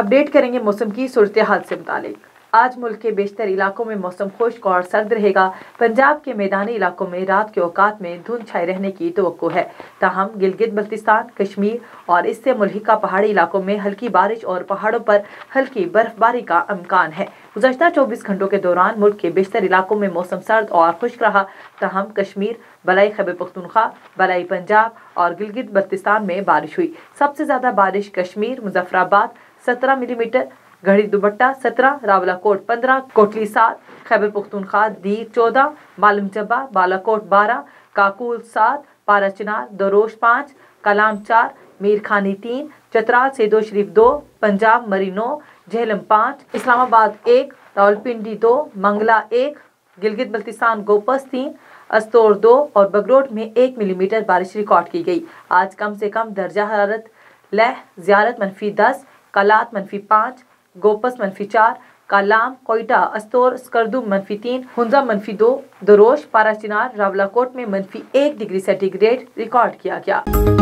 Update करेंगे मौसम की सूरत हाल से मुतालिक। आज मुल्क के बेशतर इलाकों में मौसम खुश्क और सर्द रहेगा। पंजाब के मैदानी इलाकों में रात के औकात में धुंध छाए रहने की तवक्को है। ताहम गिलगित बल्तिस्तान, कश्मीर और इससे मुल्हिका पहाड़ी इलाकों में हल्की बारिश और पहाड़ों पर हल्की बर्फबारी का इम्कान है। गुज़श्ता 24 घंटों के दौरान मुल्क के बेशतर इलाकों में मौसम सर्द और खुश्क रहा। ताहम कश्मीर, बलाई खैबर पख्तूनख्वा, बलाई पंजाब और गिलगित बल्तिस्तान में बारिश हुई। सबसे ज्यादा बारिश कश्मीर, मुजफ्फराबाद 17 मिलीमीटर, घड़ी दुबट्टा 17, रावलाकोट 15, कोटली 7, खैबर पख्तूनख्वा दीर 14, मालूम जब्बा, बालाकोट 12, काकुल 7, पारा चिनार, दरोश 5, कलाम 4, मीर खानी 3, चतराल सेदो शरीफ 2, पंजाब मरी 9, झेलम 5, इस्लामाबाद 1, रावलपिंडी 2, मंगला 1, गिलगित बल्तिस्तान गोपस 3, अस्तोर 2 और बगरोट में 1 मिलीमीटर बारिश रिकॉर्ड की गई। आज कम से कम दर्जा हरारत लह ज़ियारत -10, कलात -5, गोपस -4, कालाम, कोयटा, अस्तोर, स्कर्दू -3, हुंजा -2, दरोश, पारा चिनार, रावलाकोट में -1 डिग्री सेंटीग्रेड रिकॉर्ड किया गया।